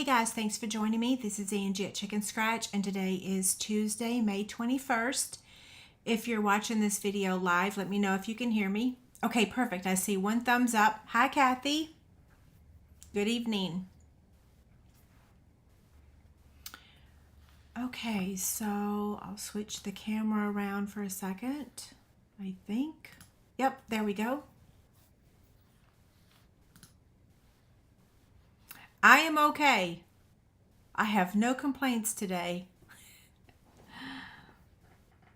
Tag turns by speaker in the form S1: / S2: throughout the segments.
S1: Hey guys, thanks for joining me. This is Angie at Chicken Scratch, and today is Tuesday, May 21st. If you're watching this video live, let me know if you can hear me. Okay, perfect. I see one thumbs up. Hi, Kathy. Good evening. Okay, so I'll switch the camera around for a second, I think. Yep, there we go. I am okay. I have no complaints today.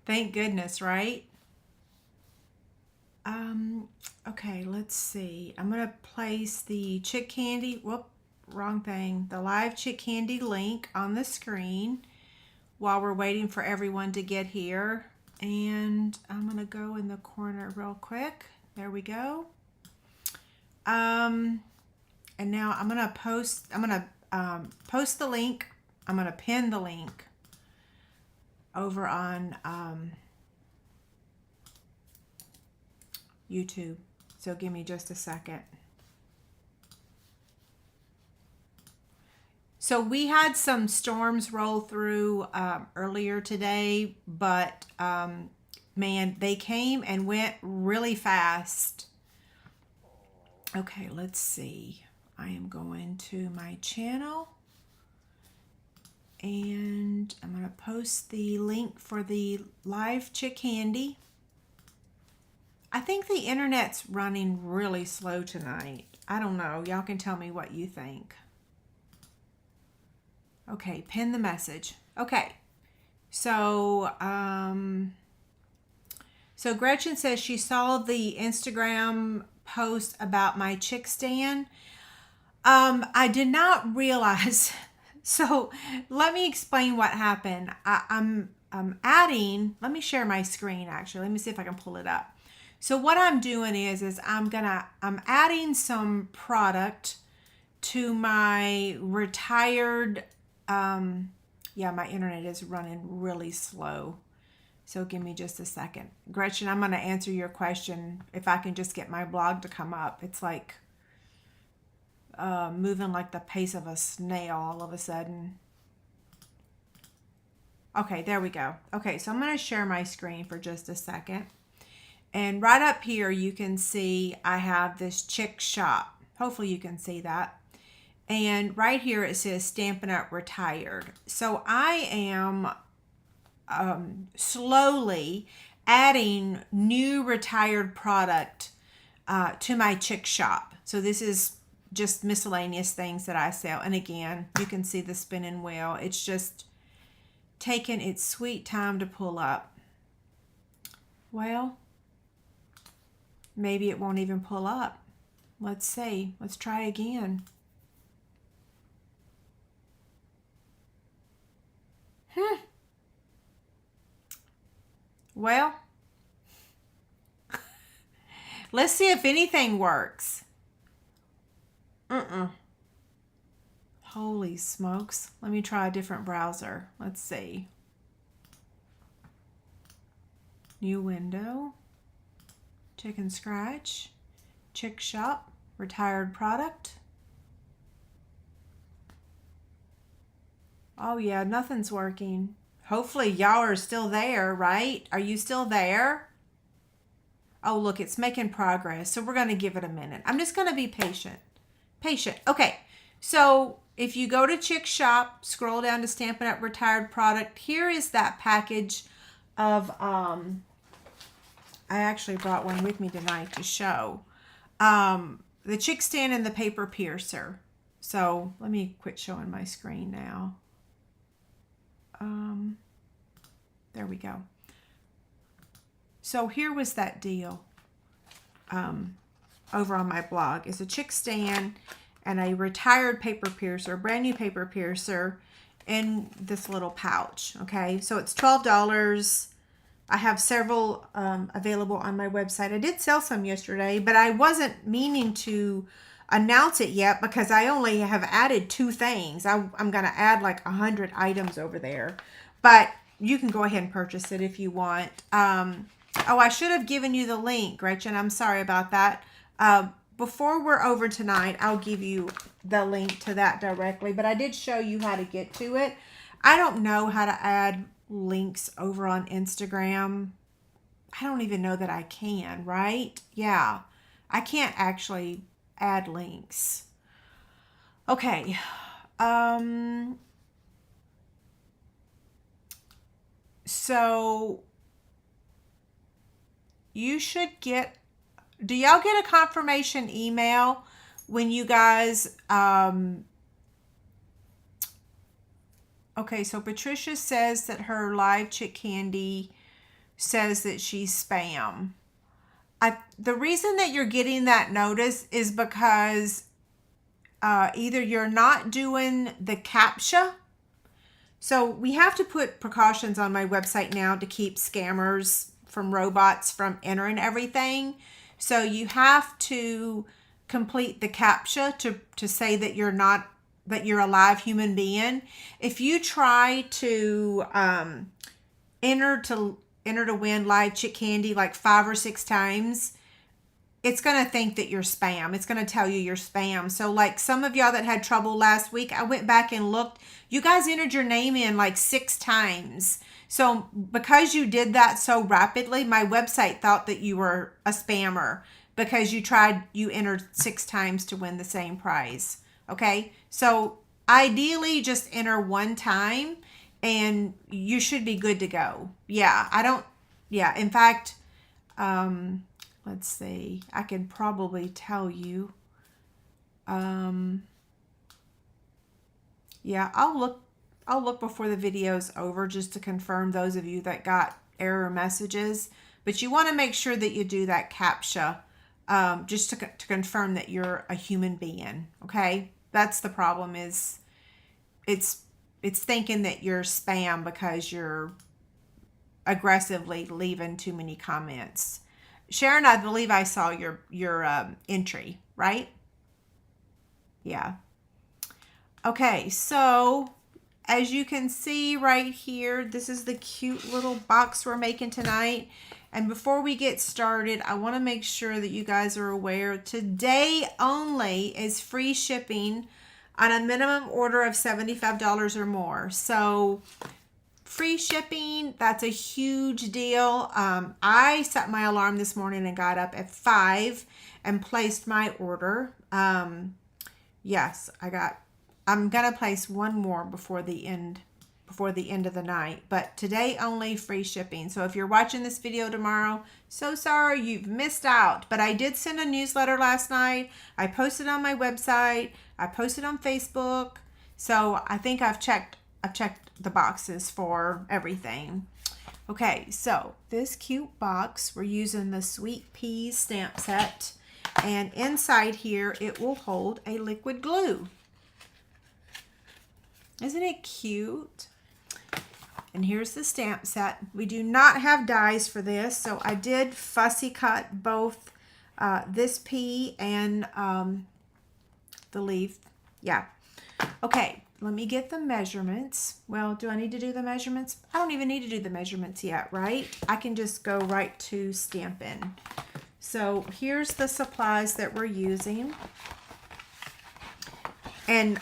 S1: Thank goodness, right? Okay, let's see. I'm going to place the Chick Candy, wrong thing, the live Chick Candy link on the screen while we're waiting for everyone to get here. And I'm going to go in the corner real quick. There we go. And now I'm going to post the link. I'm going to pin the link over on YouTube. So give me just a second. So we had some storms roll through earlier today, but man, they came and went really fast. Okay, let's see. I am going to my channel and I'm going to post the link for the live Chick Candy. I think the internet's running really slow tonight. I don't know. Y'all can tell me what you think. Okay, pin the message. Okay. So Gretchen says she saw the Instagram post about my chick stand. I did not realize. So let me explain what happened. I'm adding, let me share my screen actually. Let me see if I can pull it up. So what I'm doing is I'm adding some product to my retired, yeah, my internet is running really slow. So give me just a second. Gretchen, I'm going to answer your question if I can just get my blog to come up. It's like moving like the pace of a snail all of a sudden. Okay, there we go. Okay, so I'm going to share my screen for just a second. And right up here, you can see I have this Chick Shop. Hopefully you can see that. And right here, it says Stampin' Up! Retired. So I am slowly adding new retired product to my Chick Shop. So this is just miscellaneous things that I sell. And again, you can see the spinning wheel. It's just taking its sweet time to pull up. Well, maybe it won't even pull up. Let's see. Let's try again. Well, let's see if anything works. Holy smokes. Let me try a different browser. Let's see. New window. Chicken Scratch. Chick Shop. Retired product. Oh yeah, nothing's working. Hopefully y'all are still there, right? Are you still there? Oh, look, it's making progress. So we're going to give it a minute. I'm just going to be patient. Okay, so if you go to Chick Shop, scroll down to Stampin' Up! Retired product. Here is that package of, I actually brought one with me tonight to show. The Chick Stand and the paper piercer. So let me quit showing my screen now. There we go. So here was that deal over on my blog. It's a Chick Stand and a retired paper piercer, brand new paper piercer in this little pouch. Okay, so it's $12. I have several available on my website. I did sell some yesterday, but I wasn't meaning to announce it yet because I only have added 2 things. I'm going to add like 100 items over there, but you can go ahead and purchase it if you want. Oh, I should have given you the link, Gretchen. I'm sorry about that. before we're over tonight, I'll give you the link to that directly, but I did show you how to get to it. I don't know how to add links over on Instagram. I don't even know that I can, right? Yeah, I can't actually add links. Okay. So you should get, do y'all get a confirmation email when you guys, okay, so Patricia says that her live chick candy says that she's spam. The reason that you're getting that notice is because either you're not doing the CAPTCHA. So we have to put precautions on my website now to keep scammers from robots from entering everything. So you have to complete the CAPTCHA to say that you're not, that you're a live human being. If you try to enter to win live chick candy like 5 or 6 times, it's going to think that you're spam. It's going to tell you you're spam. So like some of y'all that had trouble last week, I went back and looked. You guys entered your name in like 6 times. So because you did that so rapidly, my website thought that you were a spammer because you entered 6 times to win the same prize. Okay. So ideally just enter 1 time and you should be good to go. Yeah. In fact, let's see, I can probably tell you. Yeah, I'll look before the video's over just to confirm those of you that got error messages. But you want to make sure that you do that CAPTCHA just to confirm that you're a human being. Okay, that's the problem. Is it's thinking that you're spam because you're aggressively leaving too many comments. Sharon, I believe I saw your entry, right? Yeah. Okay, so as you can see right here, this is the cute little box we're making tonight. And before we get started, I want to make sure that you guys are aware today only is free shipping on a minimum order of $75 or more. So free shipping, that's a huge deal. I set my alarm this morning and got up at 5 and placed my order. Yes, I'm gonna place one more before the end of the night, but today only free shipping. So if you're watching this video tomorrow, so sorry you've missed out, but I did send a newsletter last night. I posted on my website, I posted on Facebook. So I think I've checked the boxes for everything. Okay, so this cute box, we're using the Sweet Peas stamp set, and inside here it will hold a liquid glue. Isn't it cute? And here's the stamp set. We do not have dies for this, so I did fussy cut both this pea and the leaf. Yeah. Okay, let me get the measurements. Well, do I need to do the measurements? I don't even need to do the measurements yet, right? I can just go right to stamping. So here's the supplies that we're using. And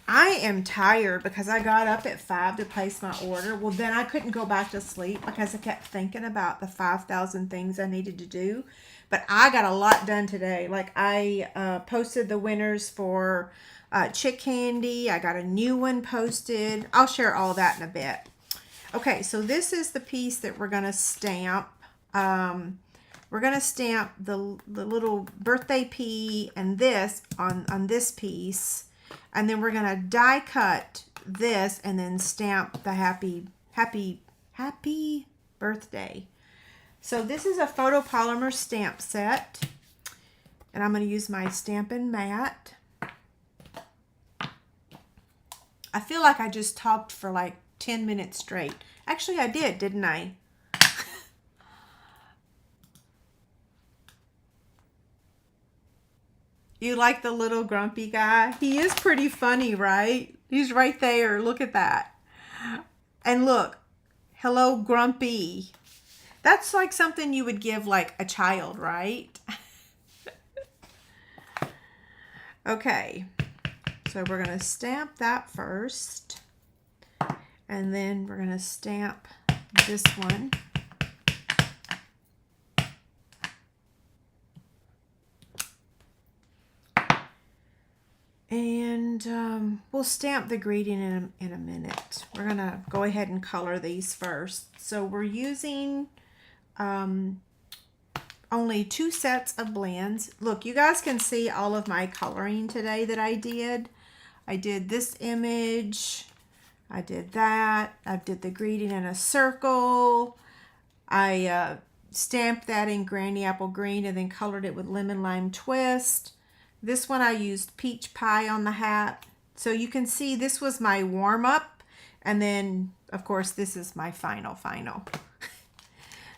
S1: I am tired because I got up at 5 to place my order. Well, then I couldn't go back to sleep because I kept thinking about the 5,000 things I needed to do. But I got a lot done today. Like I posted the winners for chick candy. I got a new one posted. I'll share all that in a bit. Okay, so this is the piece that we're going to stamp. We're going to stamp the little birthday pea and this on this piece. And then we're going to die cut this and then stamp the happy birthday. So this is a photopolymer stamp set. And I'm going to use my Stampin' Mat. I feel like I just talked for like 10 minutes straight. Actually, I did, didn't I? You like the little grumpy guy? He is pretty funny, right? He's right there. Look at that. And look, hello, grumpy. That's like something you would give like a child, right? Okay, so we're going to stamp that first, and then we're going to stamp this one. And we'll stamp the greeting in a minute. We're going to go ahead and color these first. So we're using only 2 sets of blends. Look, you guys can see all of my coloring today that I did. I did this image. I did that. I did the greeting in a circle. I stamped that in Granny Apple Green and then colored it with Lemon Lime Twist. This one I used Peach Pie on the hat. So you can see this was my warm-up. And then, of course, this is my final.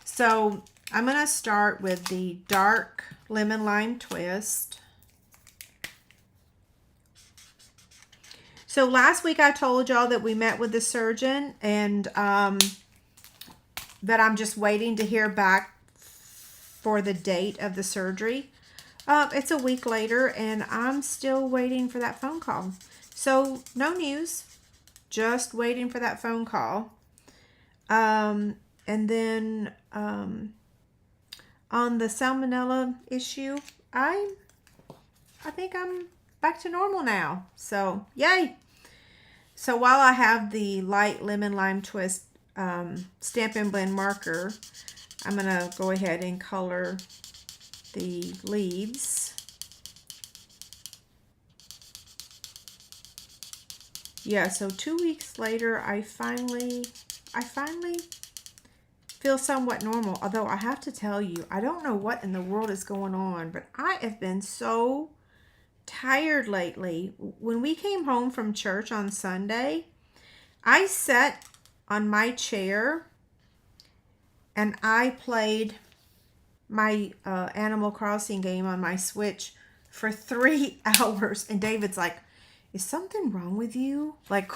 S1: So I'm going to start with the dark Lemon Lime Twist. So last week I told y'all that we met with the surgeon and that I'm just waiting to hear back for the date of the surgery. It's a week later and I'm still waiting for that phone call. So no news, just waiting for that phone call. And then on the salmonella issue, I think I'm back to normal now. So yay. So while I have the light Lemon Lime Twist Stampin' Blend marker, I'm going to go ahead and color the leaves. Yeah, so 2 weeks later, I finally feel somewhat normal. Although I have to tell you, I don't know what in the world is going on, but I have been so tired lately. When we came home from church on Sunday, I sat on my chair and I played my Animal Crossing game on my Switch for 3 hours. And David's like, is something wrong with you? Like,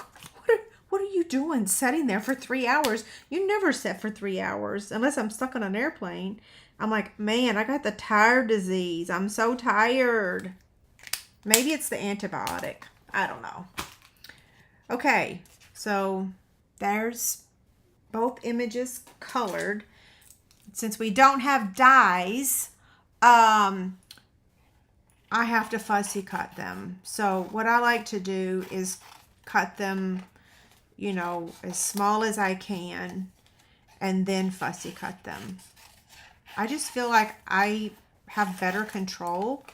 S1: what are you doing sitting there for 3 hours? You never sit for 3 hours unless I'm stuck on an airplane. I'm like, man, I got the tired disease. I'm so tired. Maybe it's the antibiotic. I don't know. Okay, so there's both images colored. Since we don't have dies, I have to fussy cut them. So what I like to do is cut them, you know, as small as I can and then fussy cut them. I just feel like I have better control.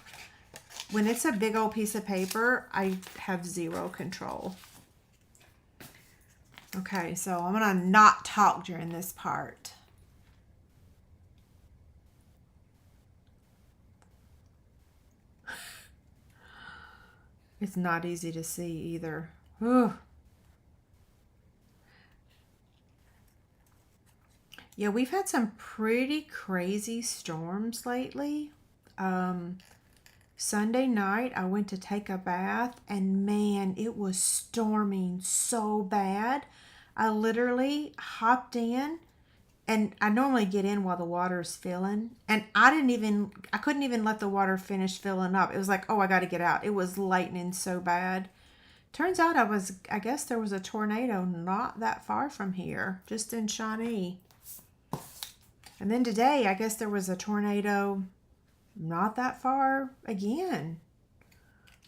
S1: When it's a big old piece of paper, I have zero control. Okay, so I'm going to not talk during this part. It's not easy to see either. Ugh. Yeah, we've had some pretty crazy storms lately. Sunday night, I went to take a bath, and man, it was storming so bad. I literally hopped in, and I normally get in while the water's filling, and I couldn't even let the water finish filling up. It was like, oh, I got to get out. It was lightning so bad. Turns out I guess there was a tornado not that far from here, just in Shawnee. And then today, I guess there was a tornado not that far again.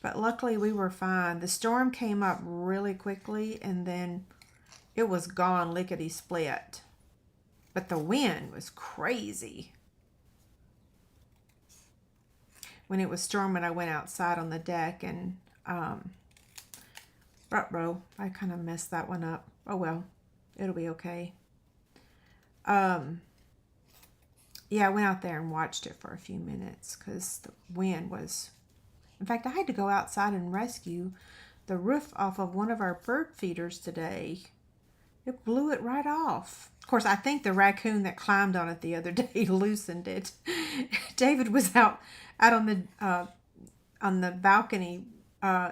S1: But luckily we were fine. The storm came up really quickly and then it was gone lickety split. But the wind was crazy. When it was storming, I went outside on the deck and I kind of messed that one up. Oh well, it'll be okay. Yeah, I went out there and watched it for a few minutes because the wind was... In fact, I had to go outside and rescue the roof off of one of our bird feeders today. It blew it right off. Of course, I think the raccoon that climbed on it the other day loosened it. David was out on the balcony,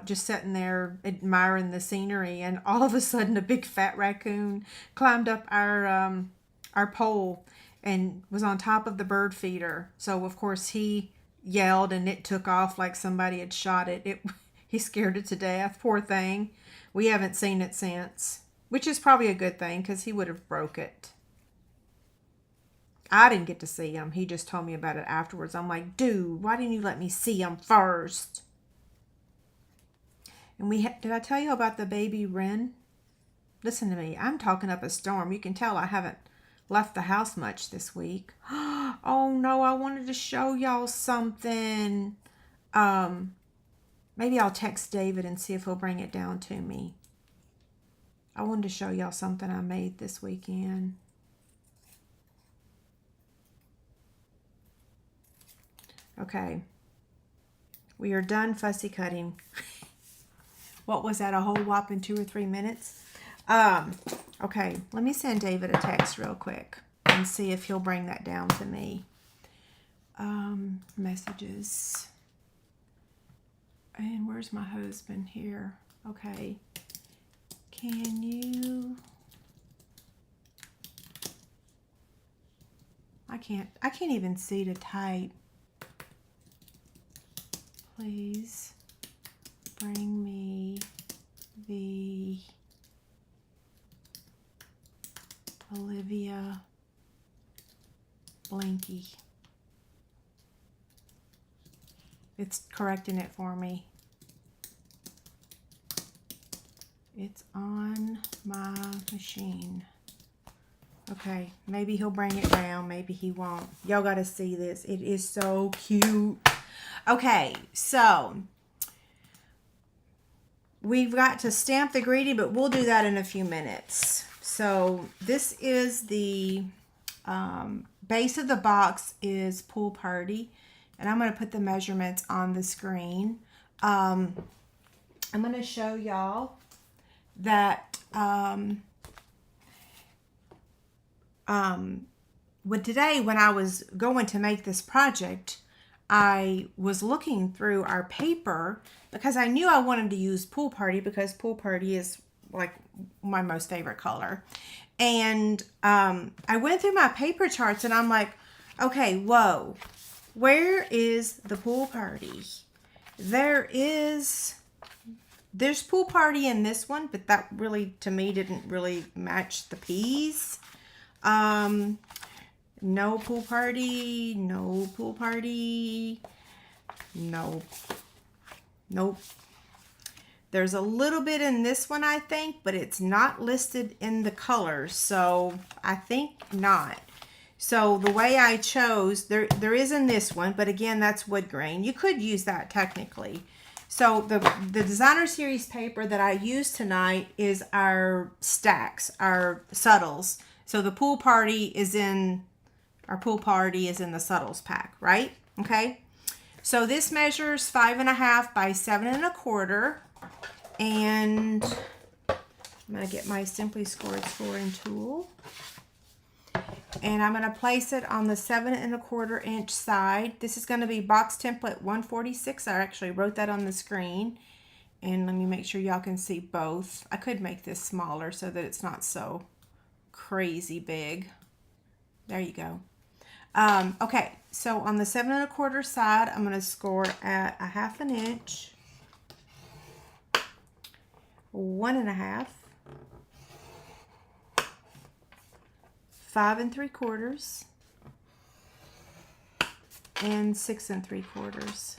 S1: just sitting there admiring the scenery, and all of a sudden, a big fat raccoon climbed up our pole and was on top of the bird feeder. So of course he yelled and it took off like somebody had shot it. He scared it to death. Poor thing. We haven't seen it since, which is probably a good thing because he would have broke it. I didn't get to see him. He just told me about it afterwards. I'm like, dude, why didn't you let me see him first? And did I tell you about the baby wren? Listen to me. I'm talking up a storm. You can tell I haven't left the house much this week. Oh no, I wanted to show y'all something. Maybe I'll text David and see if he'll bring it down to me. I wanted to show y'all something I made this weekend. Okay. We are done fussy cutting. What was that? A whole whopping 2 or 3 minutes? Okay. Let me send David a text real quick and see if he'll bring that down to me. Messages. And where's my husband here? Okay. Can you... I can't even see to type. Please bring me the Olivia Blanky. It's correcting it for me. It's on my machine. Okay, maybe he'll bring it down. Maybe he won't. Y'all got to see this. It is so cute. Okay, so we've got to stamp the greeting, but we'll do that in a few minutes. So this is the base of the box is Pool Party, and I'm going to put the measurements on the screen. I'm going to show y'all that today when I was going to make this project, I was looking through our paper because I knew I wanted to use Pool Party because Pool Party is like my most favorite color. And I went through my paper charts and I'm like, okay, whoa, where is the Pool Party? There's Pool Party in this one, but that really, to me, didn't really match the peas. No Pool Party, no Pool Party, nope. There's a little bit in this one, I think, but it's not listed in the colors, so I think not. So the way I chose, there is in this one, but again, that's wood grain. You could use that technically. So the Designer Series paper that I used tonight is our stacks, our subtles. So the Pool Party is in, our Pool Party is in the subtles pack, right? Okay. So this measures 5.5 by 7 1/4. And I'm going to get my Simply Scored scoring tool. And I'm going to place it on the 7 1/4 inch side. This is going to be box template 146. I actually wrote that on the screen. And let me make sure y'all can see both. I could make this smaller so that it's not so crazy big. There you go. Okay, so on the 7 1/4 side, I'm going to score at 1/2 inch, 1.5, 5 3/4, and 6 3/4.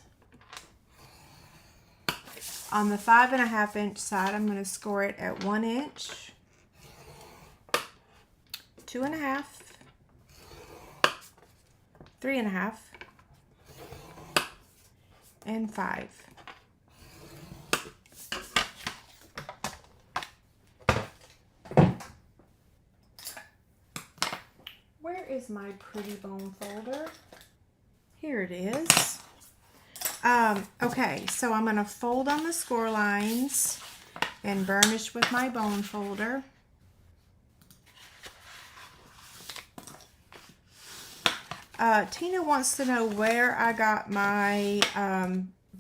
S1: On the 5.5 inch side, I'm going to score it at 1 inch, 2.5, 3.5, and 5. Where is my pretty bone folder? Here it is. Okay, so I'm going to fold on the score lines and burnish with my bone folder. Tina wants to know where I got my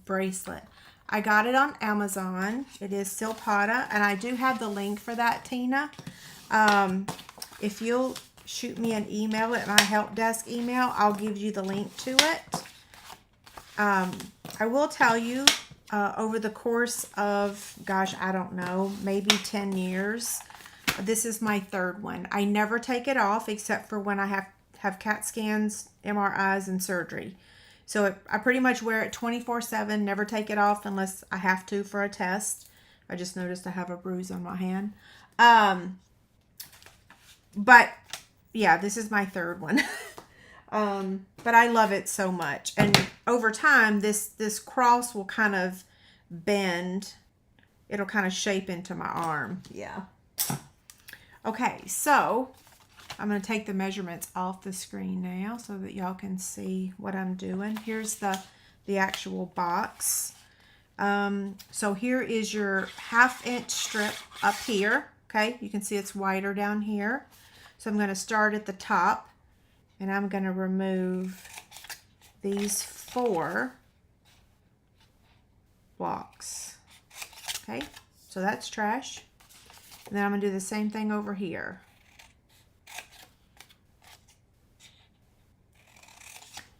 S1: bracelet. I got it on Amazon. It is Silpata, and I do have the link for that, Tina. If you'll shoot me an email at my help desk email, I'll give you the link to it. I will tell you, over the course of, gosh, I don't know, maybe 10 years, this is my third one. I never take it off except for when I have CAT scans, MRIs, and surgery. So I pretty much wear it 24/7, never take it off unless I have to for a test. I just noticed I have a bruise on my hand. But yeah, this is my third one. But I love it so much. And over time, this cross will kind of bend. It'll kind of shape into my arm. Yeah. Okay, so I'm going to take the measurements off the screen now so that y'all can see what I'm doing. Here's the actual box. So here is your 1/2 inch strip up here. Okay, you can see it's wider down here. So I'm going to start at the top, and I'm going to remove these 4 blocks. Okay, so that's trash. And then I'm going to do the same thing over here.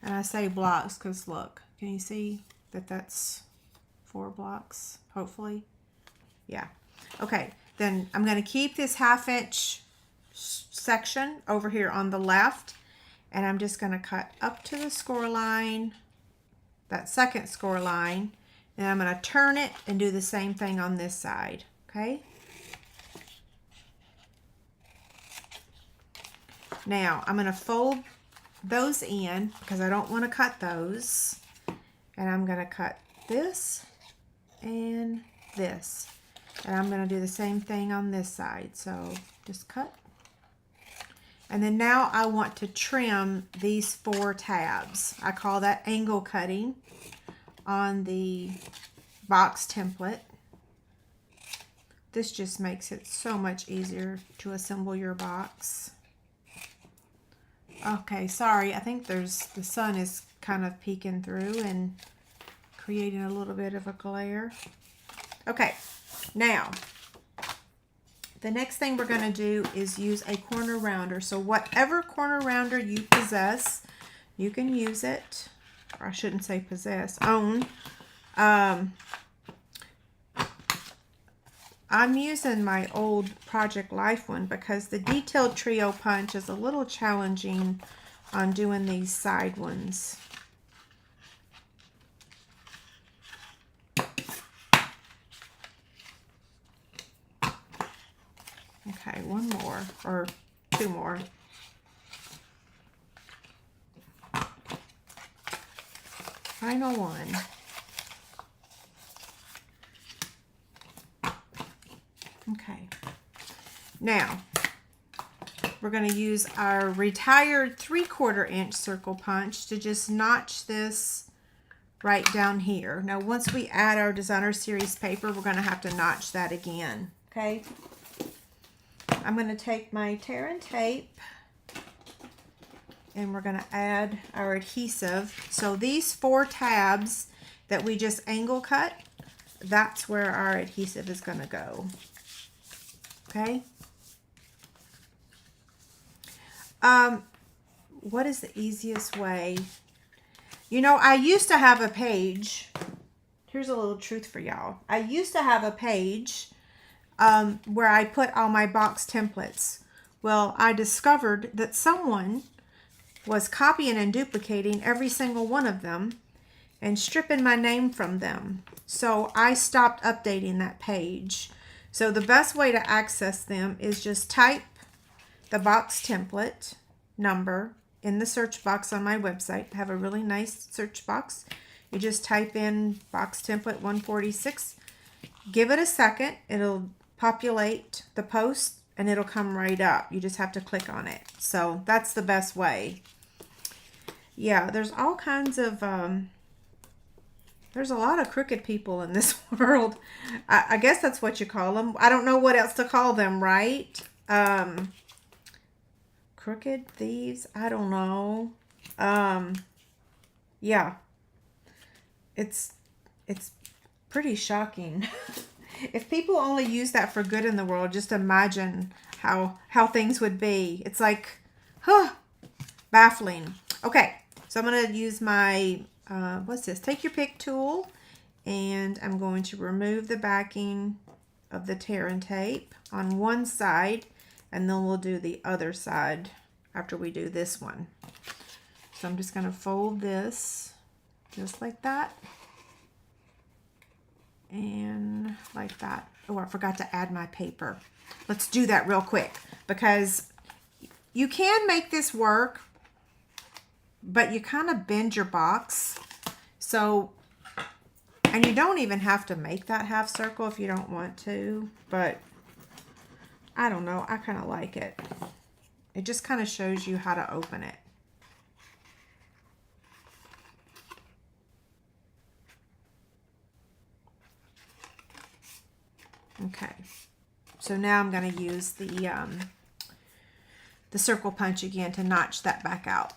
S1: And I say blocks because look, can you see that that's 4 blocks, hopefully? Yeah. Okay, then I'm going to keep this 1/2 inch section over here on the left, and I'm just going to cut up to the score line, that second score line, and I'm going to turn it and do the same thing on this side. Okay. Now I'm going to fold those in because I don't want to cut those, and I'm going to cut this and this, and I'm going to do the same thing on this side. So just cut. And then now I want to trim these 4 tabs. I call that angle cutting on the box template. This just makes it so much easier to assemble your box. Okay, sorry, I think the sun is kind of peeking through and creating a little bit of a glare. Okay, now the next thing we're going to do is use a corner rounder. So whatever corner rounder you possess, you can use it. Or I shouldn't say possess, own. I'm using my old Project Life one because the detailed trio punch is a little challenging on doing these side ones. Okay, 1 more or 2 more. Final one. Okay. Now, we're going to use our retired 3/4 inch circle punch to just notch this right down here. Now, once we add our designer series paper, we're going to have to notch that again. Okay. I'm going to take my tear and tape, and we're going to add our adhesive. So these 4 tabs that we just angle cut, that's where our adhesive is going to go. Okay. What is the easiest way? You know, I used to have a page. Here's a little truth for y'all. I used to have a page where I put all my box templates. Well, I discovered that someone was copying and duplicating every single one of them and stripping my name from them. So I stopped updating that page. So the best way to access them is just type the box template number in the search box on my website. I have a really nice search box. You just type in box template 146. Give it a second. It'll populate the post and it'll come right up. You just have to click on it. So that's the best way. Yeah, there's all kinds of there's a lot of crooked people in this world. I guess that's what you call them. I don't know what else to call them, right? Crooked thieves? I don't know. Yeah. It's pretty shocking. If people only use that for good in the world, just imagine how things would be. It's like, baffling. Okay, so I'm going to use my what's this? Take your pick tool, and I'm going to remove the backing of the tear and tape on one side, and then we'll do the other side after we do this one. So I'm just going to fold this just like that and like that. Oh, I forgot to add my paper. Let's do that real quick, because you can make this work, but you kind of bend your box. So, and you don't even have to make that half circle if you don't want to, but I don't know, I kind of like it. It just kind of shows you how to open it. Okay, so now I'm going to use the circle punch again to notch that back out.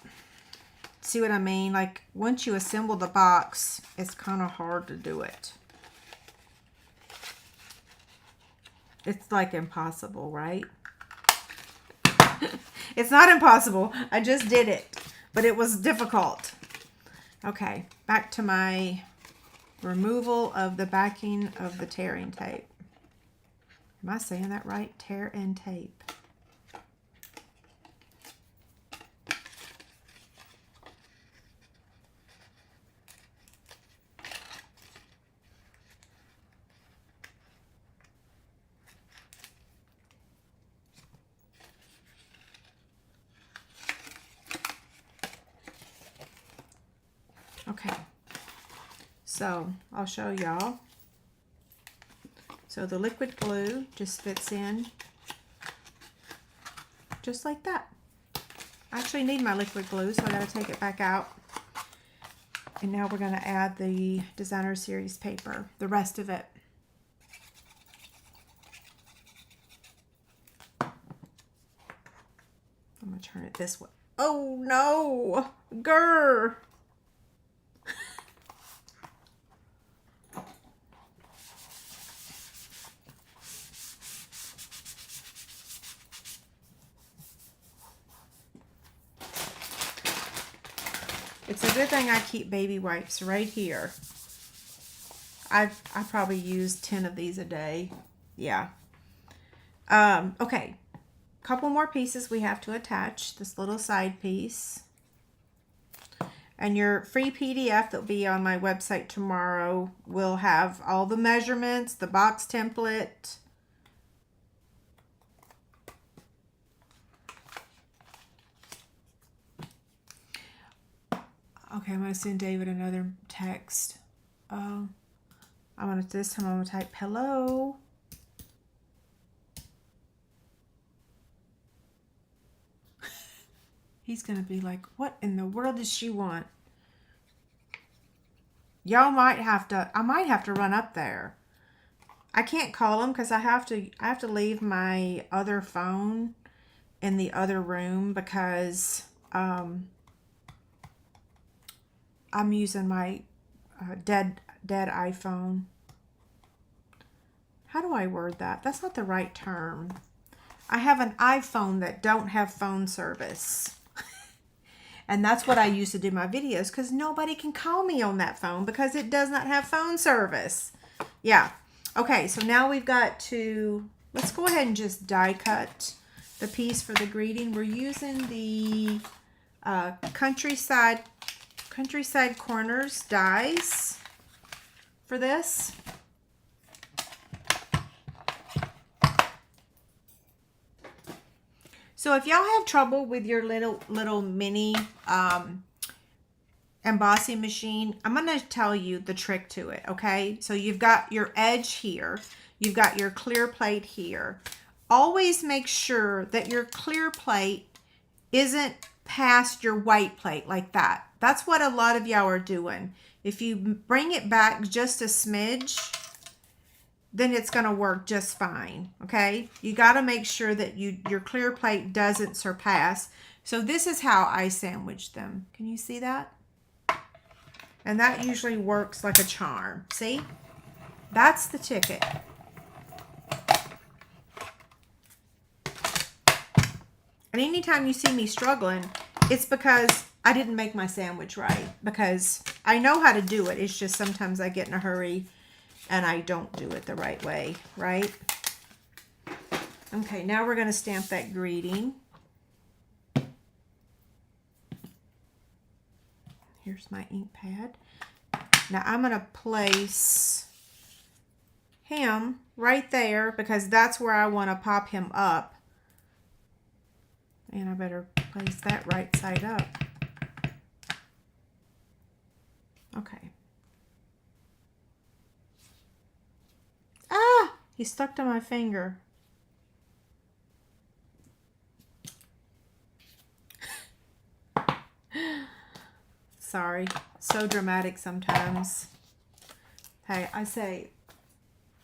S1: See what I mean? Like, once you assemble the box, it's kind of hard to do it. It's like impossible, right? It's not impossible. I just did it, but it was difficult. Okay, back to my removal of the backing of the tearing tape. Am I saying that right? Tear and tape. Okay, so I'll show y'all. So the liquid glue just fits in just like that. I actually need my liquid glue, so I gotta take it back out. And now we're gonna add the Designer Series paper, the rest of it. I'm gonna turn it this way. Oh no, grr. It's a good thing I keep baby wipes right here. I probably use 10 of these a day. Yeah. Okay. Couple more pieces we have to attach. This little side piece. And your free PDF that will be on my website tomorrow will have all the measurements, the box template. Okay, I'm going to send David another text. This time I'm going to type hello. He's going to be like, what in the world does she want? Y'all might have to, I might have to run up there. I can't call him because I have to leave my other phone in the other room because I'm using my dead iPhone. How do I word that? That's not the right term. I have an iPhone that don't have phone service. And that's what I use to do my videos because nobody can call me on that phone because it does not have phone service. Yeah. Okay, so now we've got to, let's go ahead and just die cut the piece for the greeting. We're using the Countryside Corners dies for this. So if y'all have trouble with your little mini embossing machine, I'm going to tell you the trick to it, okay? So you've got your edge here. You've got your clear plate here. Always make sure that your clear plate isn't past your white plate like that. That's what a lot of y'all are doing. If you bring it back just a smidge, then it's going to work just fine, okay? You got to make sure that your clear plate doesn't surpass. So this is how I sandwich them. Can you see that? And that usually works like a charm. See? That's the ticket. And anytime you see me struggling, it's because I didn't make my sandwich right. Because I know how to do it. It's just sometimes I get in a hurry and I don't do it the right way, right? Okay, now we're going to stamp that greeting. Here's my ink pad. Now I'm going to place him right there because that's where I want to pop him up. And I better place that right side up. Okay. Ah! He stuck to my finger. Sorry. So dramatic sometimes. Hey, I say,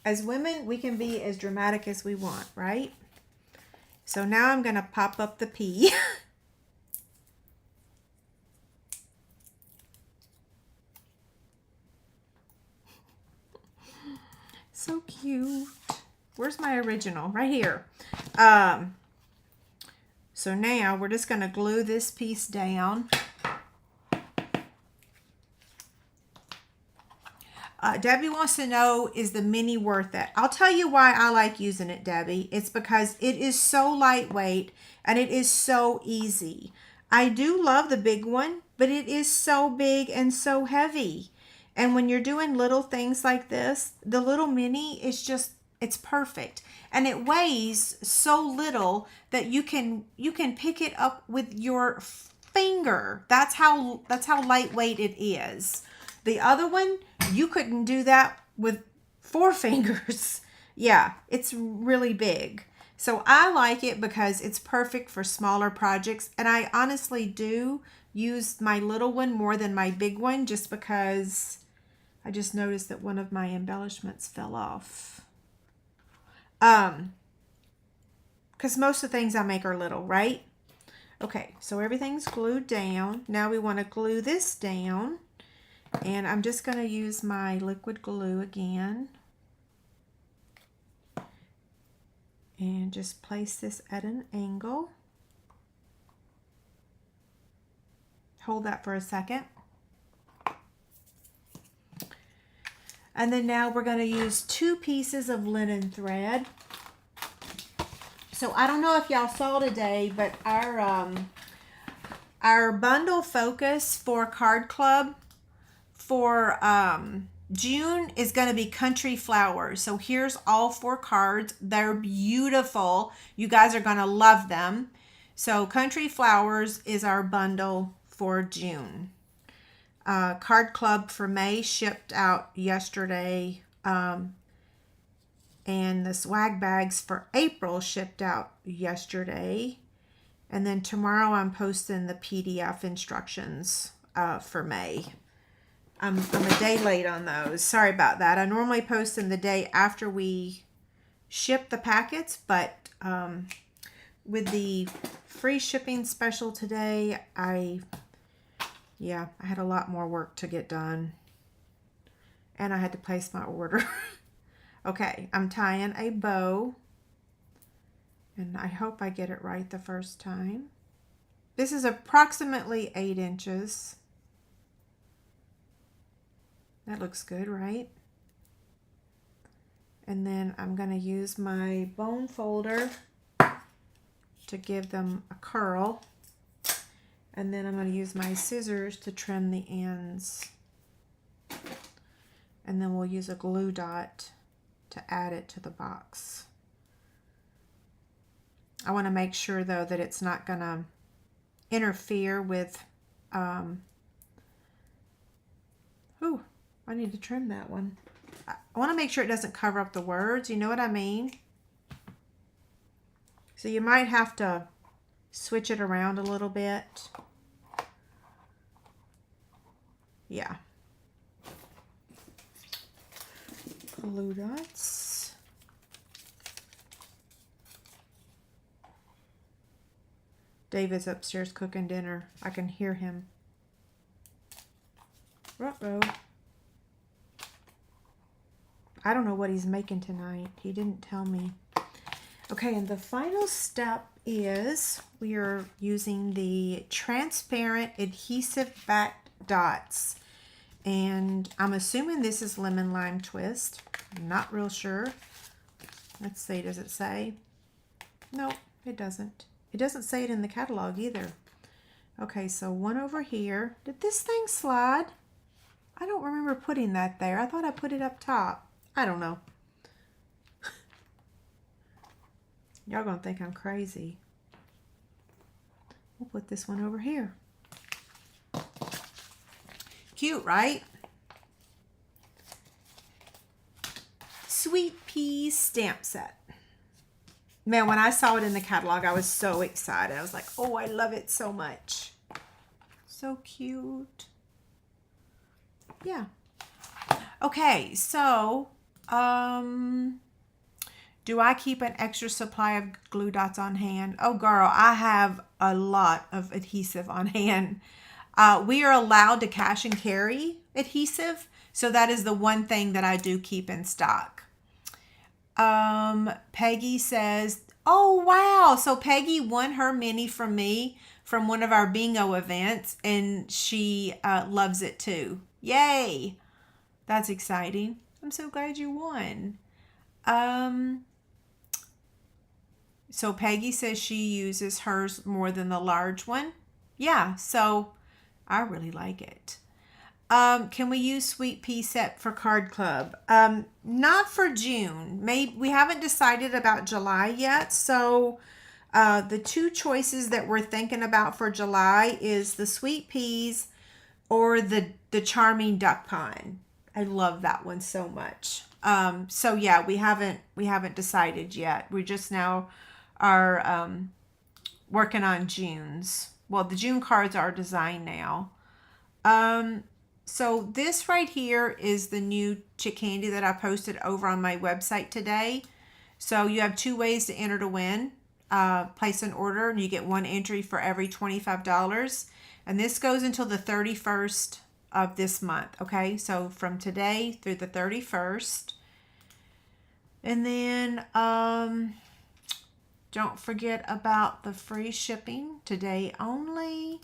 S1: as women, we can be as dramatic as we want, right? So now I'm going to pop up the P. So cute. Where's my original? Right here. So now we're just going to glue this piece down. Debbie wants to know, is the mini worth it? I'll tell you why I like using it, Debbie. It's because it is so lightweight and it is so easy. I do love the big one, but it is so big and so heavy. And when you're doing little things like this, the little mini is just, it's perfect. And it weighs so little that you can pick it up with your finger. That's how lightweight it is. The other one, you couldn't do that with 4 fingers. Yeah, it's really big. So I like it because it's perfect for smaller projects. And I honestly do use my little one more than my big one just because I just noticed that one of my embellishments fell off. Because most of the things I make are little, right? Okay, so everything's glued down. Now we want to glue this down. And I'm just going to use my liquid glue again. And just place this at an angle. Hold that for a second. And then now we're going to use 2 pieces of linen thread. So I don't know if y'all saw today, but our bundle focus for Card Club for June is going to be Country Flowers. So here's all 4 cards. They're beautiful. You guys are going to love them. So Country Flowers is our bundle for June. Card Club for May shipped out yesterday. And the swag bags for April shipped out yesterday. And then tomorrow I'm posting the PDF instructions for May. I'm a day late on those. Sorry about that. I normally post them the day after we ship the packets, but with the free shipping special today, I had a lot more work to get done. And I had to place my order. Okay, I'm tying a bow. And I hope I get it right the first time. This is approximately 8 inches. That looks good, right? And then I'm going to use my bone folder to give them a curl. And then I'm going to use my scissors to trim the ends. And then we'll use a glue dot to add it to the box. I want to make sure though that it's not going to interfere with I need to trim that one. I want to make sure it doesn't cover up the words. You know what I mean? So you might have to switch it around a little bit. Yeah. Glue dots. David's upstairs cooking dinner. I can hear him. Uh-oh. I don't know what he's making tonight. He didn't tell me. Okay, and the final step is we are using the transparent adhesive back dots. And I'm assuming this is lemon lime twist. I'm not real sure. Let's see, does it say? Nope, it doesn't. It doesn't say it in the catalog either. Okay, so one over here. Did this thing slide? I don't remember putting that there. I thought I put it up top. I don't know. Y'all gonna think I'm crazy. We'll put this one over here. Cute, right? Sweet Pea stamp set. Man, when I saw it in the catalog, I was so excited. I was like, oh, I love it so much. So cute. Yeah. Okay, so, do I keep an extra supply of glue dots on hand? Oh, girl, I have a lot of adhesive on hand. We are allowed to cash and carry adhesive, so that is the one thing that I do keep in stock. Peggy says, oh, wow. So Peggy won her mini from me from one of our bingo events, and she loves it too. Yay. That's exciting. I'm so glad you won. So Peggy says she uses hers more than the large one. Yeah, so I really like it. Can we use Sweet Pea set for Card Club? Not for June. Maybe we haven't decided about July yet. So the two choices that we're thinking about for July is the Sweet Peas or the Charming Duck Pond. I love that one so much. So yeah, we haven't decided yet. We just now are working on June's. Well, the June cards are designed now. So this right here is the new Chick Candy that I posted over on my website today. So you have two ways to enter to win. Place an order and you get one entry for every $25. And this goes until the 31st of this month. Okay, so from today through the 31st. And then don't forget about the free shipping today only.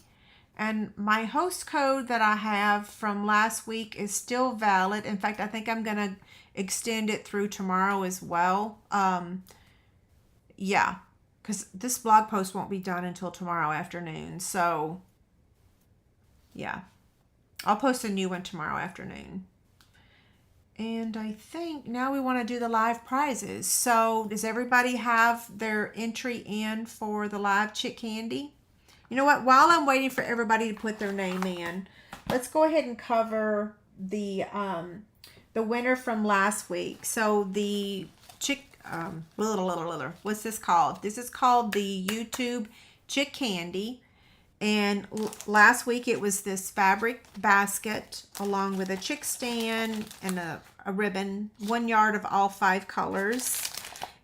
S1: And my host code that I have from last week is still valid. In fact, I think I'm going to extend it through tomorrow as well. Yeah, because this blog post won't be done until tomorrow afternoon. So, yeah, I'll post a new one tomorrow afternoon. And I think now we want to do the live prizes. So does everybody have their entry in for the live Chick Candy? You know what? While I'm waiting for everybody to put their name in, let's go ahead and cover the winner from last week. So the what's this called? This is called the YouTube Chick Candy. And last week it was this fabric basket along with a chick stand and a ribbon, 1 yard of all 5 colors.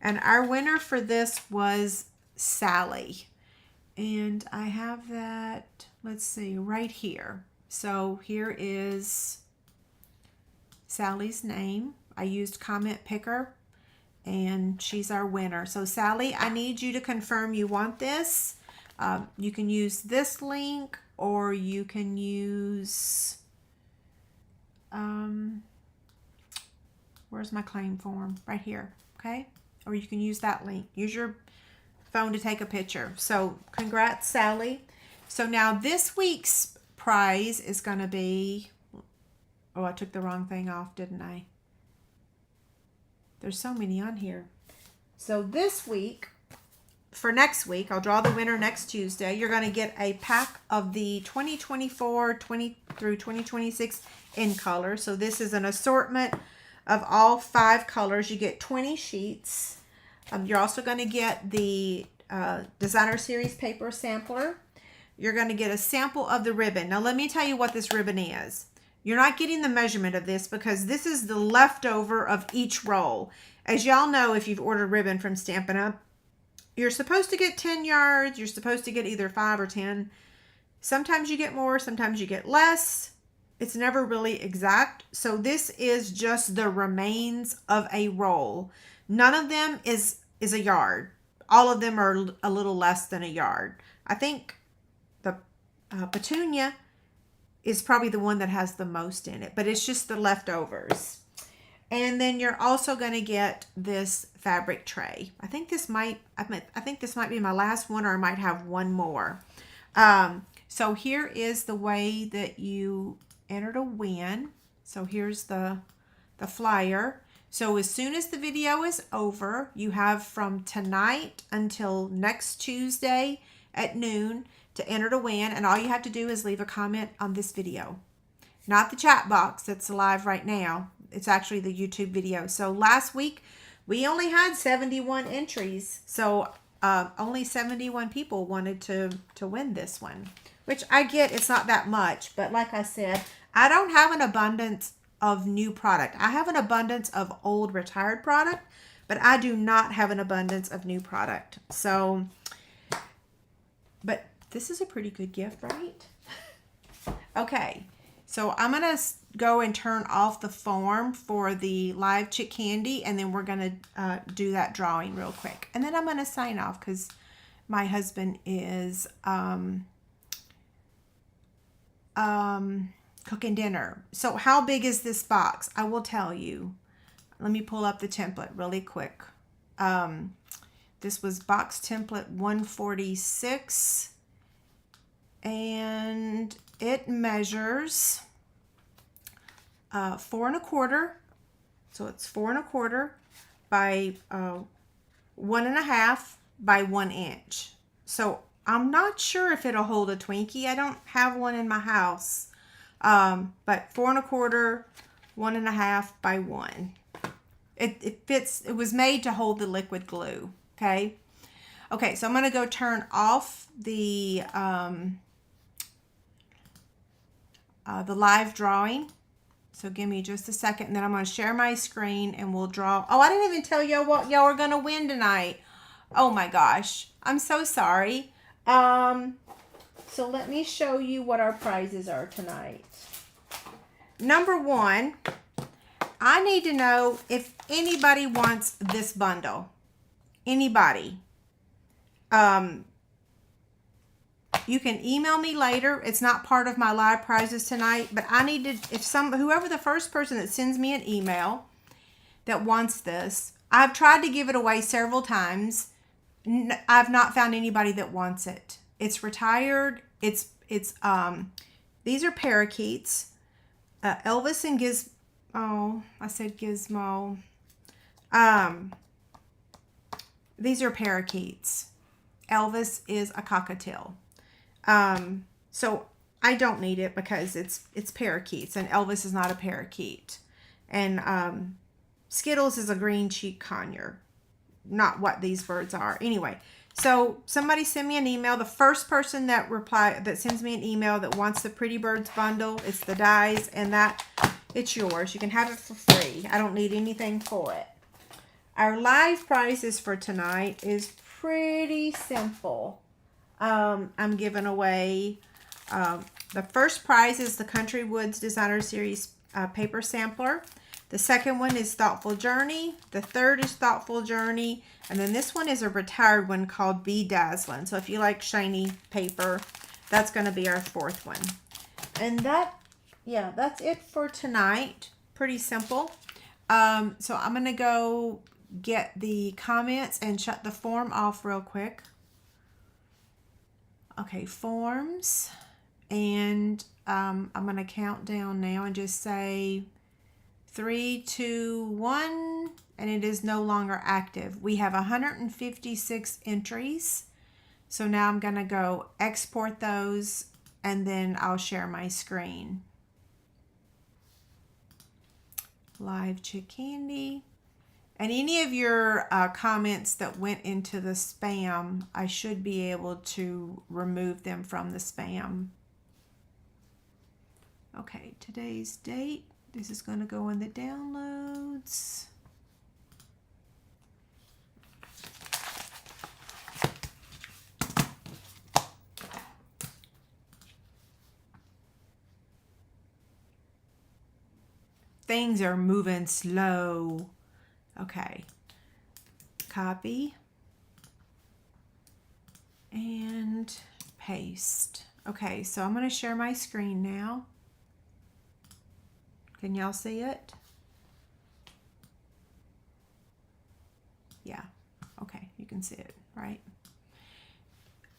S1: And our winner for this was Sally. And I have that, let's see, right here. So here is Sally's name. I used Comment Picker and she's our winner. So Sally, I need you to confirm you want this. You can use this link or you can use, where's my claim form? Right here, okay? Or you can use that link. Use your phone to take a picture. So congrats, Sally. So now this week's prize is going to be, oh, I took the wrong thing off, didn't I? There's so many on here. So this week, for next week, I'll draw the winner next Tuesday. You're going to get a pack of the 2024 through 2026 in color. So this is an assortment of all 5 colors. You get 20 sheets. You're also going to get the Designer Series paper sampler. You're going to get a sample of the ribbon. Now let me tell you what this ribbon is. You're not getting the measurement of this because this is the leftover of each roll. As y'all know, if you've ordered ribbon from Stampin' Up, you're supposed to get 10 yards. You're supposed to get either 5 or 10. Sometimes you get more, sometimes you get less. It's never really exact. So this is just the remains of a roll. None of them is a yard. All of them are a little less than a yard. I think the Petunia is probably the one that has the most in it, but it's just the leftovers. And then you're also going to get this fabric tray. I think this might be my last one, or I might have one more. So here is the way that you enter to win. So here's the flyer. So as soon as the video is over, you have from tonight until next Tuesday at noon to enter to win. And all you have to do is leave a comment on this video. Not the chat box that's live right now. It's actually the YouTube video. So last week, we only had 71 entries. So only 71 people wanted to win this one. Which I get, it's not that much. But like I said, I don't have an abundance of new product. I have an abundance of old retired product, but I do not have an abundance of new product. So, but this is a pretty good gift, right? Okay, so I'm going to go and turn off the form for the live chick candy, and then we're going to do that drawing real quick. And then I'm going to sign off because my husband is cooking dinner. So how big is this box? I will tell you. Let me pull up the template really quick. This was box template 146, and it measures 4 1/4. So it's 4 1/4 by 1 1/2 by 1 inch. So I'm not sure if it'll hold a Twinkie. I don't have one in my house. But 4 1/4, 1 1/2 by 1. It fits. It was made to hold the liquid glue. Okay. Okay. So I'm going to go turn off the live drawing. So give me just a second, and then I'm going to share my screen and we'll draw. Oh, I didn't even tell y'all what y'all are going to win tonight. Oh my gosh. I'm so sorry. So let me show you what our prizes are tonight. Number 1, I need to know if anybody wants this bundle. Anybody. You can email me later. It's not part of my live prizes tonight, but I need to, whoever the first person that sends me an email that wants this, I've tried to give it away several times. I've not found anybody that wants it. It's retired. These are parakeets. Elvis and Gizmo. These are parakeets. Elvis is a cockatiel. So I don't need it because it's parakeets, and Elvis is not a parakeet. And Skittles is a green cheek conure. Not what these birds are. Anyway, so somebody send me an email. The first person that sends me an email that wants the Pretty Birds bundle, it's the dies, and it's yours. You can have it for free. I don't need anything for it. Our live prizes for tonight is pretty simple. I'm giving away, the first prize is the Country Woods Designer Series paper sampler. The second one is Thoughtful Journey. The third is Thoughtful Journey. And then this one is a retired one called Bedazzlin'. So if you like shiny paper, that's going to be our fourth one. And that's it for tonight. Pretty simple. So I'm going to go get the comments and shut the form off real quick. Okay, forms. And I'm going to count down now and just say 3, 2, 1, and it is no longer active. We have 156 entries. So now I'm going to go export those, and then I'll share my screen. Live chick candy. And any of your comments that went into the spam, I should be able to remove them from the spam. Okay, today's date. This is going to go in the downloads. Things are moving slow. Okay. Copy. And paste. Okay, so I'm going to share my screen now. Can y'all see it? Yeah. Okay, you can see it, right?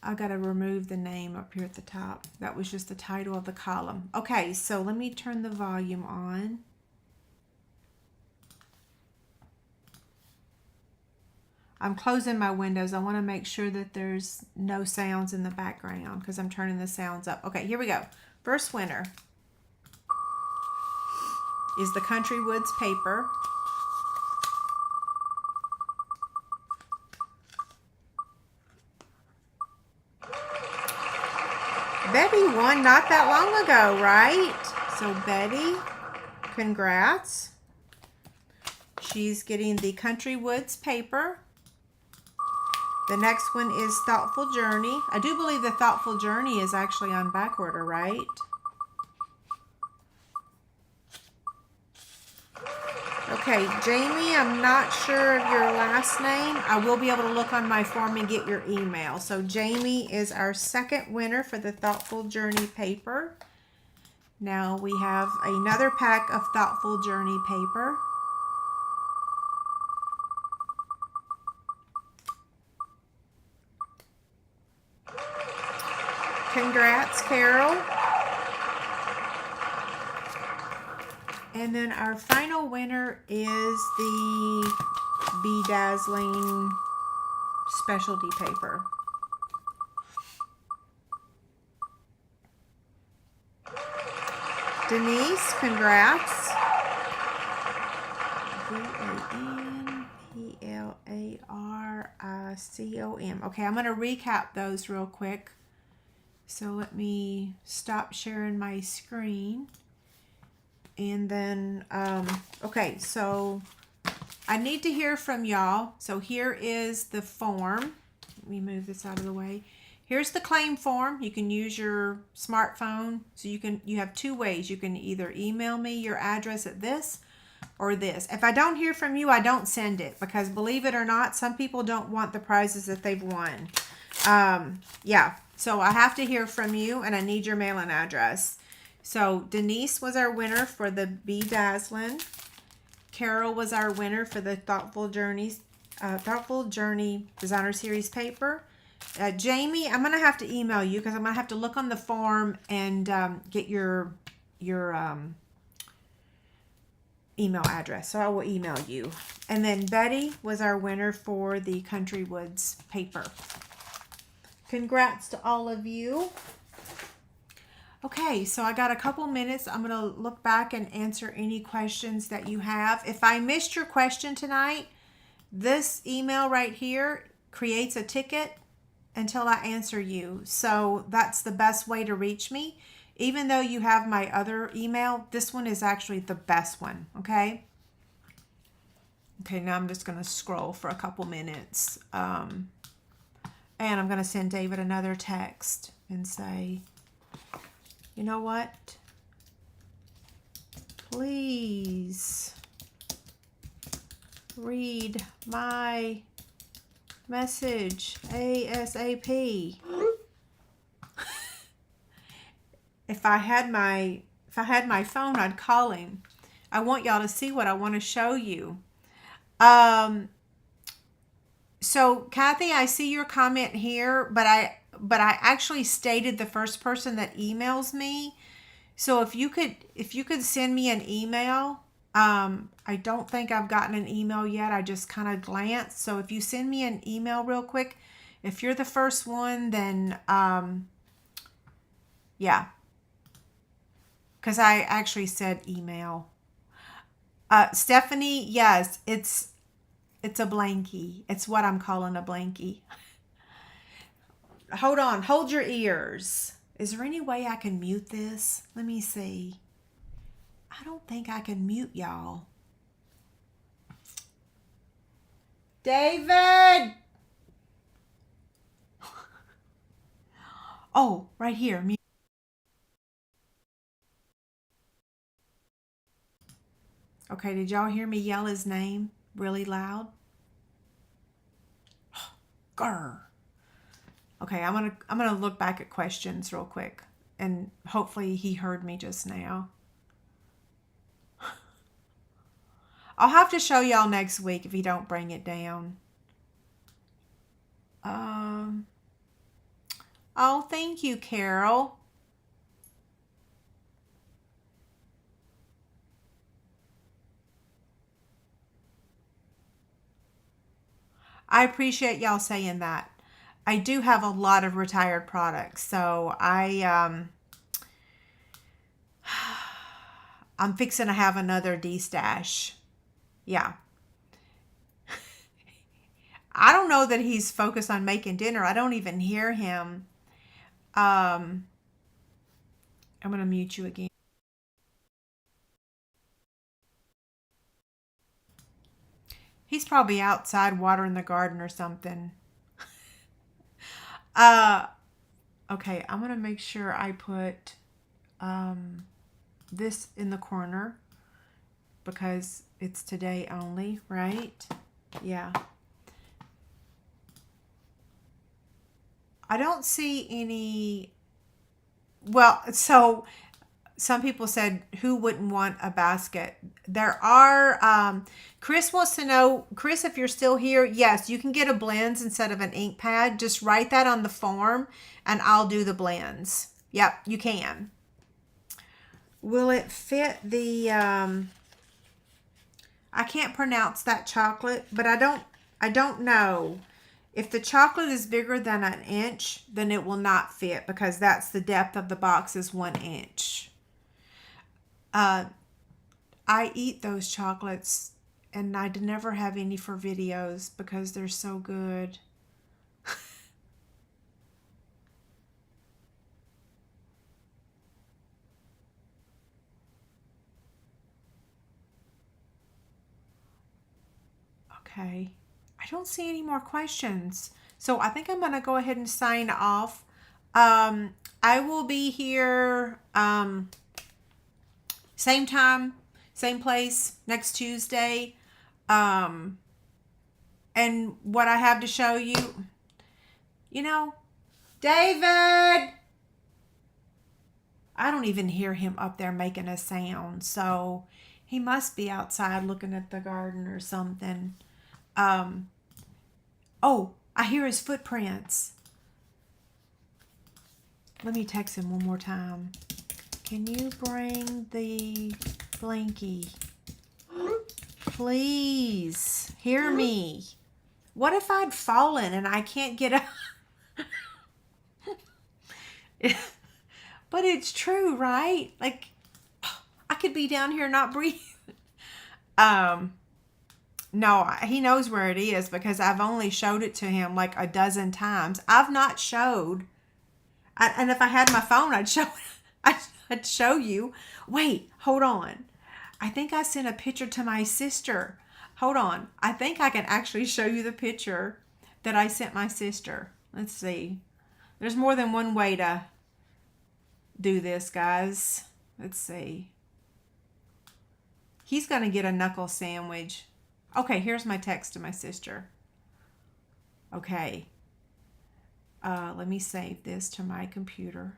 S1: I got to remove the name up here at the top. That was just the title of the column. Okay, so let me turn the volume on. I'm closing my windows. I want to make sure that there's no sounds in the background because I'm turning the sounds up. Okay, here we go. First winner is the Country Woods paper. Betty won not that long ago, right? So Betty, congrats. She's getting the Country Woods paper. The next one is Thoughtful Journey. I do believe the Thoughtful Journey is actually on back order, right? Okay, Jamie, I'm not sure of your last name. I will be able to look on my form and get your email. So Jamie is our second winner for the Thoughtful Journey paper. Now we have another pack of Thoughtful Journey paper. Congrats, Carol. And then our final winner is the Bedazzling specialty paper. Denise, congrats. VANPLARICOM. Okay, I'm going to recap those real quick. So let me stop sharing my screen. And then, okay, so I need to hear from y'all. So here is the form. Let me move this out of the way. Here's the claim form. You can use your smartphone. So you have two ways. You can either email me your address at this or this. If I don't hear from you, I don't send it because believe it or not, some people don't want the prizes that they've won. Yeah, so I have to hear from you and I need your mailing address. So Denise was our winner for the Bedazzling. Carol was our winner for the Thoughtful Journey Designer Series paper. Jamie, I'm going to have to email you because I'm going to have to look on the form and get your email address. So I will email you. And then Betty was our winner for the Country Woods paper. Congrats to all of you. Okay, so I got a couple minutes. I'm going to look back and answer any questions that you have. If I missed your question tonight, this email right here creates a ticket until I answer you. So that's the best way to reach me. Even though you have my other email, this one is actually the best one, okay? Okay, now I'm just going to scroll for a couple minutes. And I'm going to send David another text and say, you know what? Please read my message ASAP. If I had my phone, I'd call him. I want y'all to see what I want to show you. So Kathy, I see your comment here, but I actually stated the first person that emails me. So if you could send me an email, I don't think I've gotten an email yet. I just kind of glanced. So if you send me an email real quick, if you're the first one, then yeah, because I actually said email. Stephanie, yes, it's a blankie. It's what I'm calling a blankie. Hold on. Hold your ears. Is there any way I can mute this? Let me see. I don't think I can mute y'all. David! Oh, right here. Mute. Okay, did y'all hear me yell his name really loud? Grr. Okay, I'm gonna look back at questions real quick, and hopefully he heard me just now. I'll have to show y'all next week if you don't bring it down. Oh, thank you, Carol. I appreciate y'all saying that. I do have a lot of retired products, so I'm fixing to have another D-stash. Yeah. I don't know that he's focused on making dinner. I don't even hear him. I'm going to mute you again. He's probably outside watering the garden or something. Okay, I'm going to make sure I put this in the corner because it's today only, right? Yeah. I don't see any. Well, so some people said, who wouldn't want a basket? There are, Chris wants to know, Chris, if you're still here, yes, you can get a blends instead of an ink pad. Just write that on the form and I'll do the blends. Yep, you can. Will it fit the, I can't pronounce that chocolate, but I don't know. If the chocolate is bigger than an inch, then it will not fit because that's the depth of the box is 1 inch. I eat those chocolates and I never have any for videos because they're so good. Okay. I don't see any more questions. So I think I'm going to go ahead and sign off. I will be here same time, same place next Tuesday. And what I have to show you, David, I don't even hear him up there making a sound. So he must be outside looking at the garden or something. Oh, I hear his footprints. Let me text him one more time. Can you bring the blankie? Please, hear me. What if I'd fallen and I can't get up? But it's true, right? Like, I could be down here not breathing. No, he knows where it is because I've only showed it to him like a dozen times. I've not showed. And if I had my phone, I'd show you. Wait, hold on. I think I sent a picture to my sister. Hold on. I think I can actually show you the picture that I sent my sister. Let's see. There's more than one way to do this, guys. Let's see. He's going to get a knuckle sandwich. Okay, here's my text to my sister. Okay. Let me save this to my computer.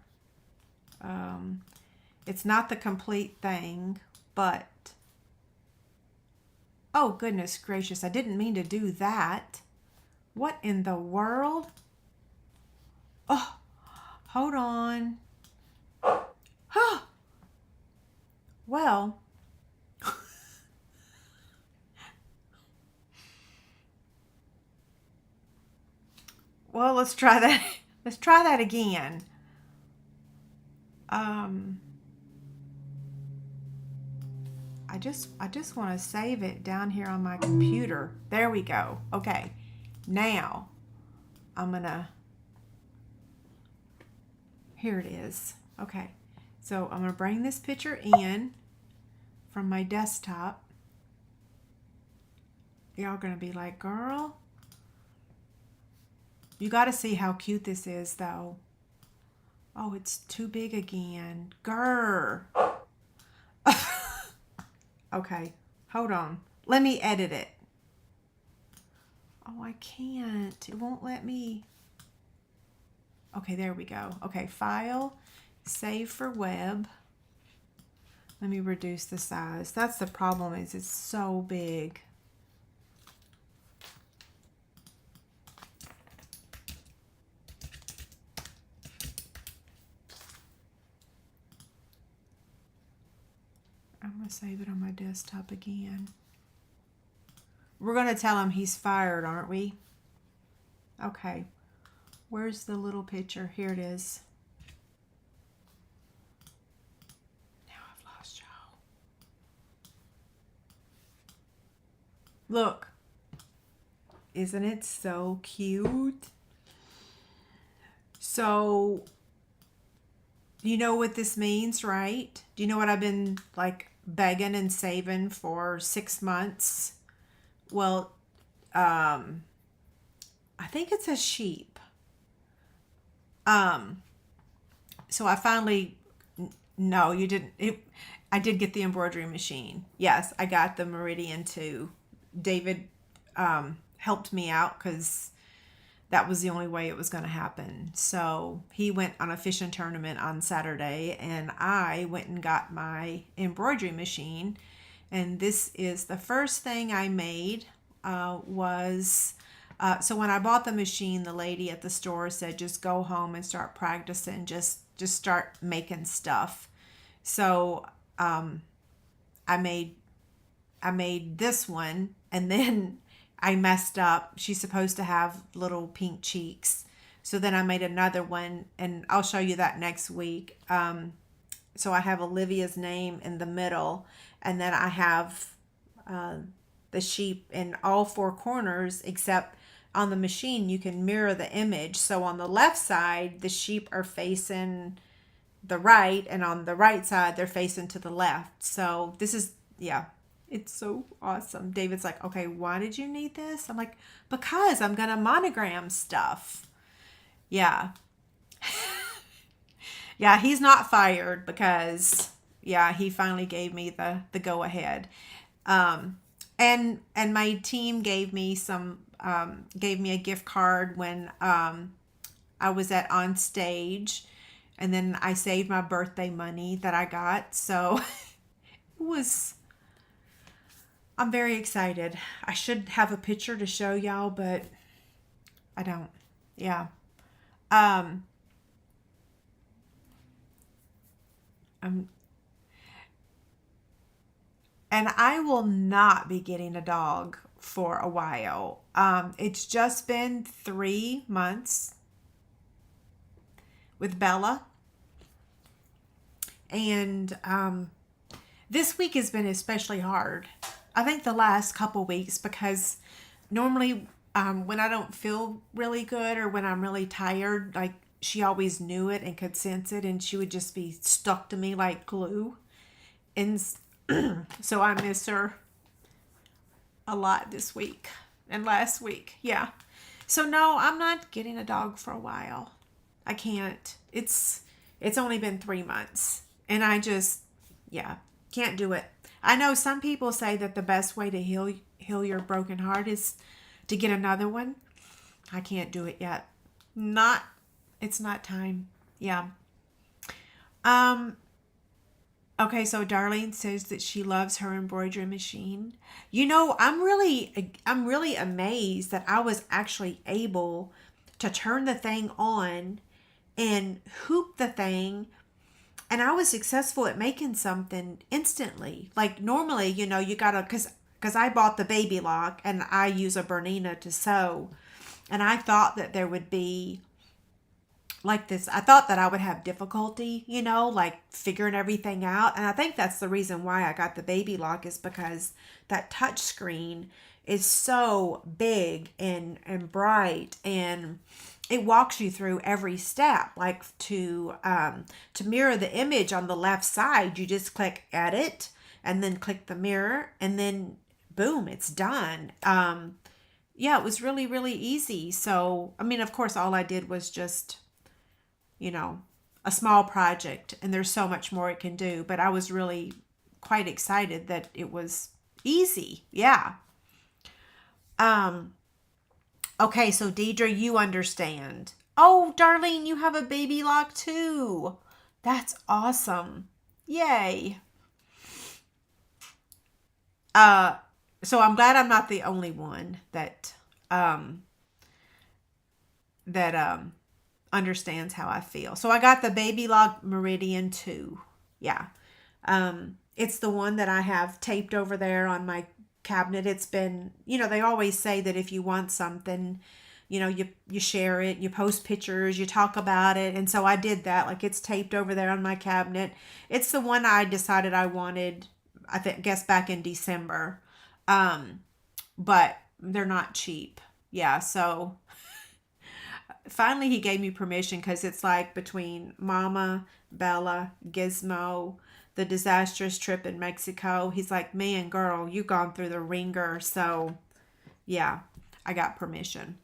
S1: It's not the complete thing, but... Oh, goodness gracious. I didn't mean to do that. What in the world? Oh, hold on. Huh. Well... Well, let's try that. Let's try that again. I just want to save it down here on my computer. There we go. Okay. Now, I'm going to... Here it is. Okay. So, I'm going to bring this picture in from my desktop. Y'all going to be like, girl... You got to see how cute this is, though. Oh, it's too big again. Grr. Okay, hold on. Let me edit it. Oh, I can't. It won't let me. Okay, there we go. Okay, File, Save for Web. Let me reduce the size. That's the problem, is it's so big. I'm going to save it on my desktop again. We're going to tell him he's fired, aren't we? Okay. Where's the little picture? Here it is. Now I've lost y'all. Look. Isn't it so cute? So, you know what this means, right? Do you know what I've been like begging and saving for 6 months? Well, I think it's a sheep. So I finally, no, you didn't. I did get the embroidery machine. Yes, I got the Meridian too. David helped me out because that was the only way it was going to happen. So he went on a fishing tournament on Saturday, and I went and got my embroidery machine. And this is the first thing I made. So when I bought the machine, the lady at the store said, just go home and start practicing, just start making stuff. So I made this one, and then I messed up. She's supposed to have little pink cheeks. So then I made another one, and I'll show you that next week. So I have Olivia's name in the middle, and then I have the sheep in all 4 corners, except on the machine you can mirror the image. So on the left side, the sheep are facing the right, and on the right side, they're facing to the left. So this is, yeah, it's so awesome. David's like, okay, why did you need this? I'm like, because I'm going to monogram stuff. Yeah. Yeah, he's not fired because, yeah, he finally gave me the go ahead. And my team gave me a gift card when I was on stage, and then I saved my birthday money that I got. So I'm very excited. I should have a picture to show y'all, but I don't. Yeah. And I will not be getting a dog for a while. It's just been 3 months with Bella. And this week has been especially hard. I think the last couple weeks, because normally when I don't feel really good or when I'm really tired, like she always knew it and could sense it, and she would just be stuck to me like glue. And so I miss her a lot this week and last week. Yeah. So no, I'm not getting a dog for a while. I can't. It's only been 3 months, and I just, yeah, can't do it. I know some people say that the best way to heal your broken heart is to get another one. I can't do it yet. It's not time. Yeah. Okay, so Darlene says that she loves her embroidery machine. You know, I'm really amazed that I was actually able to turn the thing on and hoop the thing, and I was successful at making something instantly. Like normally, you know, you gotta, because I bought the baby lock and I use a Bernina to sew, and I thought that there would be like this. I thought that I would have difficulty, you know, like figuring everything out. And I think that's the reason why I got the baby lock, is because that touch screen is so big and bright, and it walks you through every step. Like to mirror the image on the left side, you just click edit and then click the mirror, and then boom, it's done. Yeah, it was really, really easy. So, I mean, of course, all I did was just, you know, a small project, and there's so much more it can do, but I was really quite excited that it was easy. Yeah. Okay, so Deidre, you understand. Oh, Darlene, you have a baby lock too. That's awesome. Yay. Uh, so I'm glad I'm not the only one um, that understands how I feel. So I got the Baby Lock Meridian 2. Yeah. It's the one that I have taped over there on my cabinet. It's been, they always say that if you want something, you share it, you post pictures, you talk about it. And so I did that. Like, it's taped over there on my cabinet. It's the one I decided I wanted, guess back in December. But they're not cheap. Yeah, so finally he gave me permission, because it's like between Mama, Bella, Gizmo, the disastrous trip in Mexico. He's like, man, girl, you gone through the ringer. So yeah, I got permission.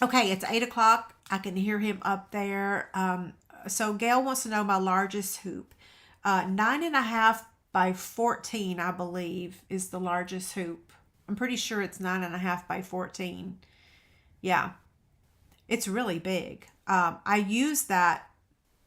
S1: Okay, it's 8 o'clock. I can hear him up there. So Gail wants to know my largest hoop. 9.5 by 14, I believe, is the largest hoop. I'm pretty sure it's 9.5 by 14. Yeah, it's really big. I used that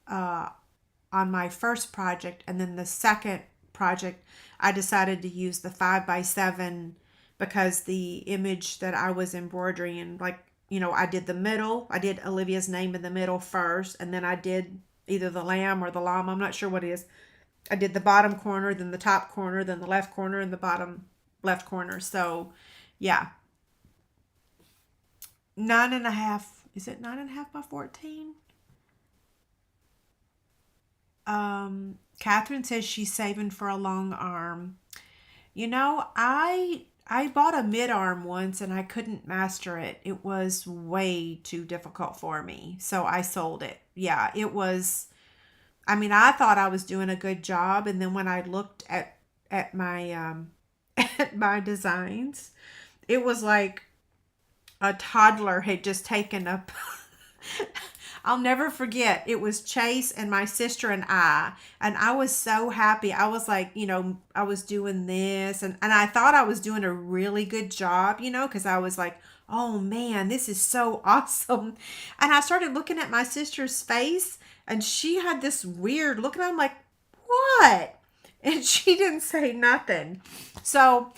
S1: on my first project, and then the second project, I decided to use the 5 by 7, because the image that I was embroidering, like, I did the middle. I did Olivia's name in the middle first, and then I did either the lamb or the llama. I'm not sure what it is. I did the bottom corner, then the top corner, then the left corner, and the bottom left corner. So, yeah, 9.5. Is it 9.5 by 14? Catherine says she's saving for a long arm. I bought a mid arm once and I couldn't master it. It was way too difficult for me. So I sold it. Yeah, it was. I mean, I thought I was doing a good job, and then when I looked at my at my designs, it was like a toddler had just taken up. I'll never forget. It was Chase and my sister and I was so happy. I was like, I was doing this, and I thought I was doing a really good job, because I was like, oh man, this is so awesome. And I started looking at my sister's face, and she had this weird look, and I'm like, what? And she didn't say nothing. So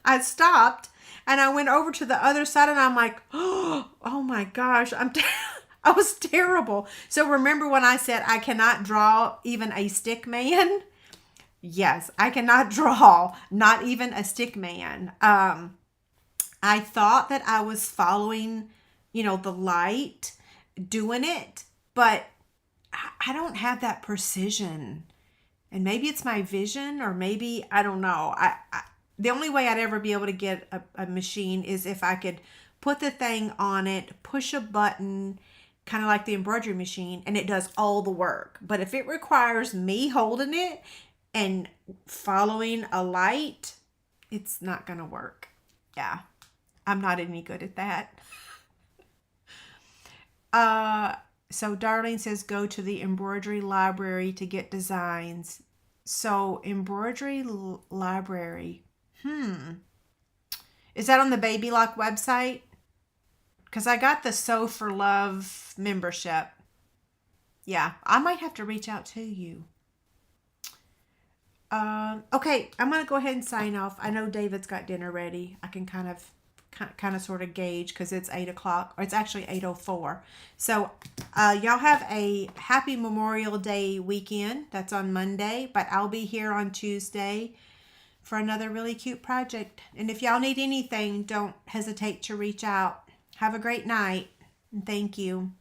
S1: I stopped and I went over to the other side, and I'm like, oh my gosh, I was terrible. So remember when I said I cannot draw even a stick man? Yes, I cannot draw not even a stick man. I thought that I was following, the light, doing it, but I don't have that precision. And maybe it's my vision, or maybe, I don't know. The only way I'd ever be able to get a machine is if I could put the thing on it, push a button, kind of like the embroidery machine, and it does all the work. But if it requires me holding it and following a light, it's not going to work. Yeah, I'm not any good at that. So Darlene says go to the embroidery library to get designs. So embroidery library. Is that on the Baby Lock website? Because I got the Sew for Love membership. Yeah, I might have to reach out to you. Okay, I'm going to go ahead and sign off. I know David's got dinner ready. I can kind of sort of gauge, because it's 8 o'clock, or it's actually 8:04. So y'all have a happy Memorial Day weekend. That's on Monday, but I'll be here on Tuesday for another really cute project. And if y'all need anything, don't hesitate to reach out. Have a great night, and thank you.